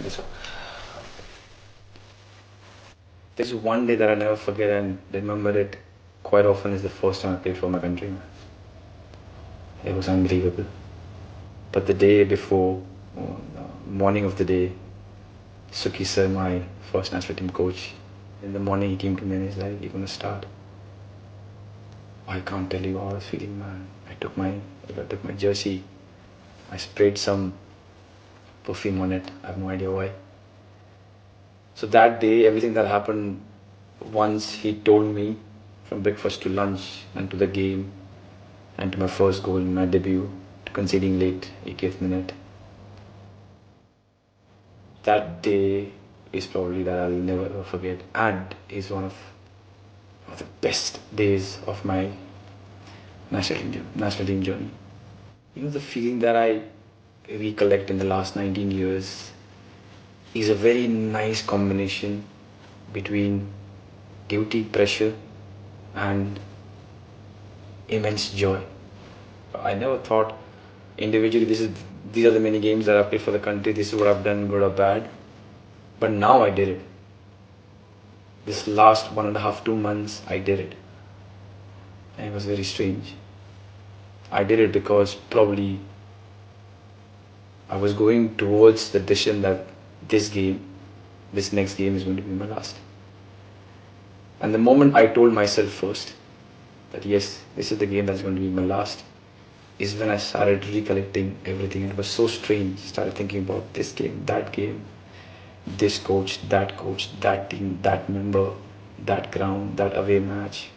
So there's one day that I never forget and remember it quite often is the first time I played for my country. It was unbelievable. But the day before, morning of the day, Suki sir, my first national team coach, in the morning he came to me and he's like, "You're gonna start." I can't tell you how I was feeling, man. I took my jersey, I sprayed some perfume on it. I have no idea why. So that day, everything that happened, once he told me from breakfast to lunch and to the game and to my first goal in my debut to conceding late, 80th minute. That day is probably that I'll never ever forget and is one of the best days of my national team journey. The feeling that I recollect in the last 19 years is a very nice combination between duty, pressure, and immense joy. I never thought individually these are the many games that I played for the country, this is what I've done, good or bad. But now I did it. This last 1.5, 2 months, I did it. And it was very strange. I did it because probably I was going towards the decision that this next game is going to be my last. And the moment I told myself first that yes, this is the game that's going to be my last, is when I started recollecting everything. And it was so strange. Started thinking about this game, this coach, that team, that member, that ground, that away match,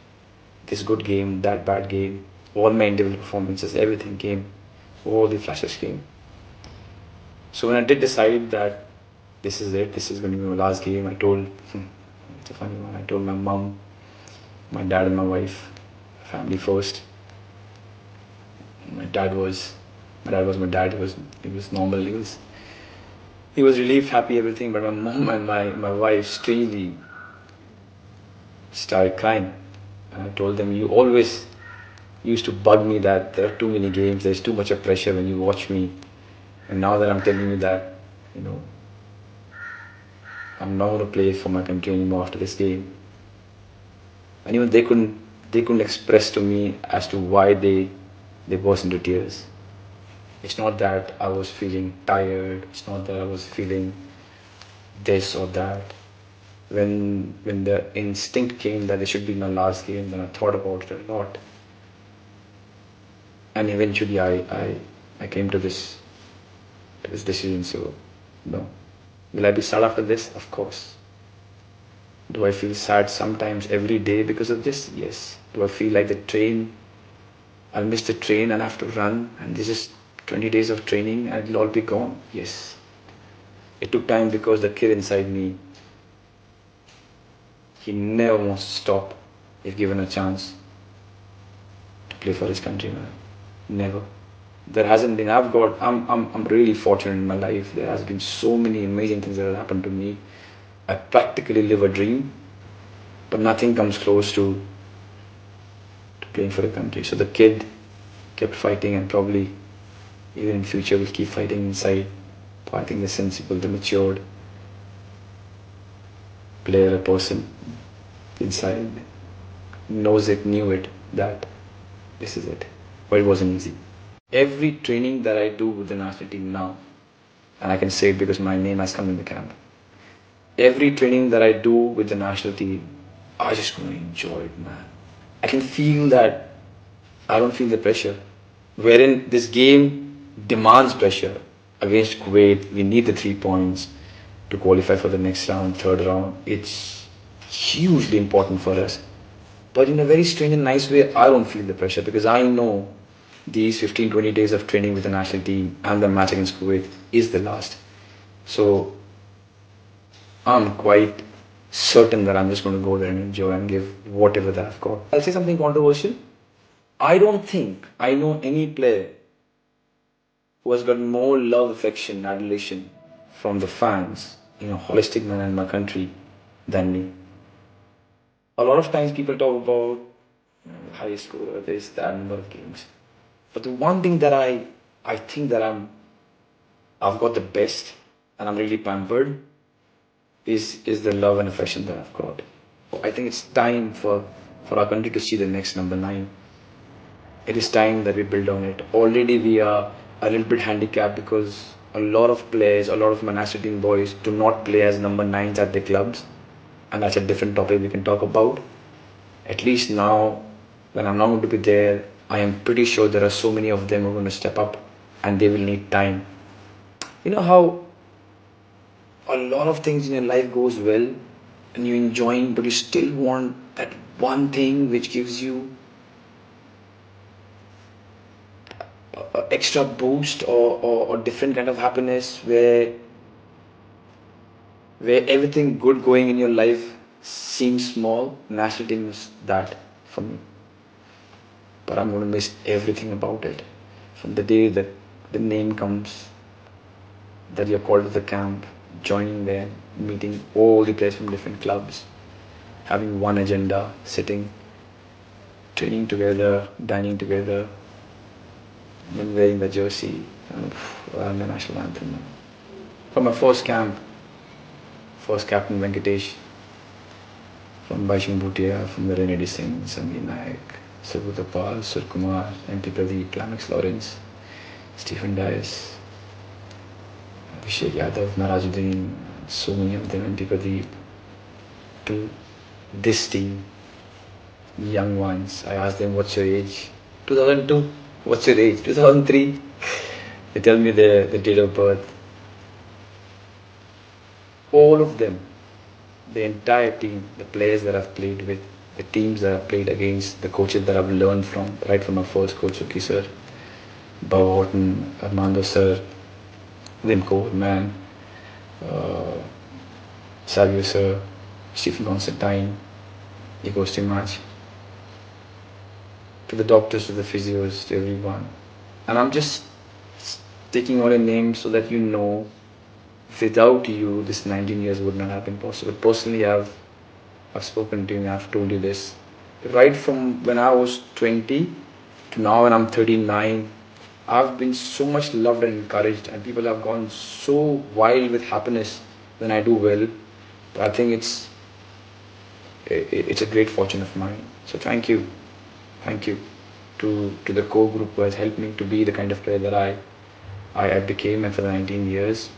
this good game, that bad game, all my individual performances, everything came, all the flashes came. So when I did decide that this is it, this is going to be my last game, I told, it's a funny one, I told my mom, my dad and my wife, family first. My dad was my dad. He was normal. He was relieved, happy, everything. But my mom and my wife strangely started crying. And I told them, you always used to bug me that there are too many games, there's too much of pressure when you watch me. And now that I'm telling you that, I'm not going to play for my country anymore after this game. And even they couldn't express to me as to why they burst into tears. It's not that I was feeling tired. It's not that I was feeling this or that. When the instinct came that it should be my last game, then I thought about it a lot. And eventually I came to this decision. So no. Will I be sad after this? Of course. Do I feel sad sometimes every day because of this? Yes. Do I feel like I'll miss the train and have to run and this is 20 days of training and it'll all be gone? Yes. It took time because the kid inside me, he never wants to stop if given a chance to play for his country, man. Never. There hasn't been, I'm really fortunate in my life. There has been so many amazing things that have happened to me. I practically live a dream, but nothing comes close to playing for the country. So the kid kept fighting and probably even in future will keep fighting inside. I think the sensible, the matured player, a person inside knew it, that this is it. But it wasn't easy. Every training that I do with the national team now, and I can say it because my name has come in the camp, every training that I do with the national team, I just want to enjoy it, man. I can feel that I don't feel the pressure. Wherein this game demands pressure. Against Kuwait, we need the 3 points to qualify for the next round, third round. It's hugely important for us. But in a very strange and nice way, I don't feel the pressure because I know these 15, 20 days of training with the national team and the match against Kuwait is the last. So I'm quite certain that I'm just going to go there and enjoy and give whatever that I've got. I'll say something controversial. I don't think I know any player who has got more love, affection, adulation from the fans in a holistic manner in my country than me. A lot of times people talk about high score, this, that number of games. But the one thing that I think that I've got the best and I'm really pampered is the love and affection that I've got. I think it's time for our country to see the next number 9. It is time that we build on it. Already we are a little bit handicapped because a lot of players, a lot of Manchester team boys do not play as number 9s at their clubs, and that's a different topic we can talk about. At least now, when I'm not going to be there, I am pretty sure there are so many of them who are going to step up, and they will need time. You know how a lot of things in your life goes well and you're enjoying, but you still want that one thing which gives you a extra boost, or different kind of happiness, where everything good going in your life seems small. National team is that for me, but I'm going to miss everything about it. From the day that the name comes, that you're called to the camp, joining there, meeting all the players from different clubs, having one agenda, sitting, training together, dining together, then wearing the jersey and the national anthem. From my first camp, first captain Venkatesh, from Baishing Bhutia, from the Renedy Singh, Sangi Nayak, Subhutapal, Surkumar, MT Pradeep, Climax Lawrence, Stephen Dias, Abhishek Yadav, Narajuddin, so many of them, MT Pradeep, to this team, young ones. I asked them, what's your age? 2002. What's your age? 2003. They tell me the date of birth. All of them, the entire team, the players that I've played with, the teams that I've played against, the coaches that I've learned from, right from my first coach, Suki sir, Bob Horton, Armando sir, Lim Coleman, Savio sir, Stephen Constantine, Igor match, to the doctors, to the physios, to everyone. And I'm just taking all your names so that you know, without you, this 19 years would not have been possible. Personally, I've spoken to you, I've told you this. Right from when I was 20 to now when I'm 39, I've been so much loved and encouraged, and people have gone so wild with happiness when I do well. I think it's a great fortune of mine. So thank you to the core group who has helped me to be the kind of player that I became, and for the 19 years.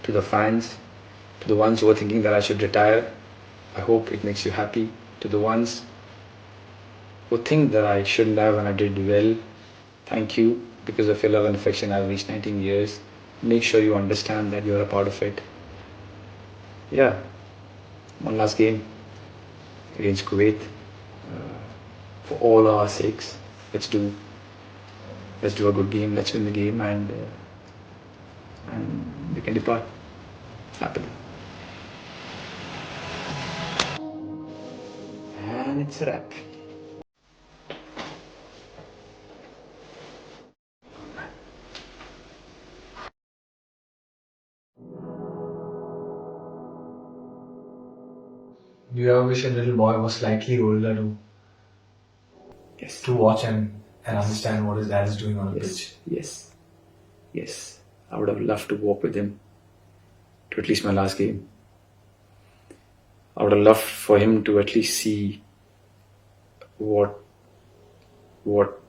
To the fans, to the ones who are thinking that I should retire, I hope it makes you happy. To the ones who think that I shouldn't have and I did well, thank you. Because of your love and affection, I've reached 19 years. Make sure you understand that you're a part of it. Yeah, one last game against Kuwait. For all our sakes, let's do a good game. Let's win the game, and we can depart happily. And it's a wrap. Do you ever wish a little boy was slightly older Yes. to watch and understand what his dad is doing on a pitch? Yes. I would have loved to walk with him to at least my last game. I would have loved for him to at least see what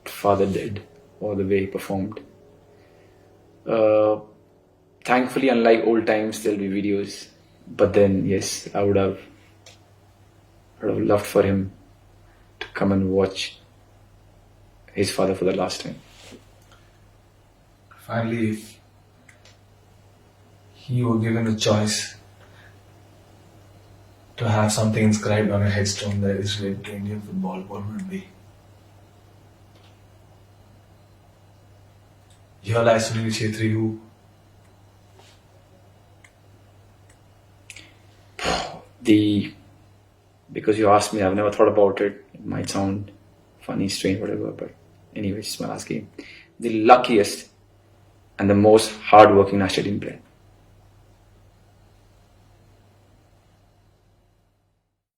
father did, or the way he performed. Thankfully, unlike old times, there'll be videos. But then, yes, I would have loved for him to come and watch his father for the last time. Finally, if he were given a choice to have something inscribed on a headstone that is related to Indian football, what would it be? Here lies Sunil Chhetri, who because you asked me, I've never thought about it. It might sound funny, strange, whatever, but anyways, it's my last game. The luckiest and the most hardworking national team player.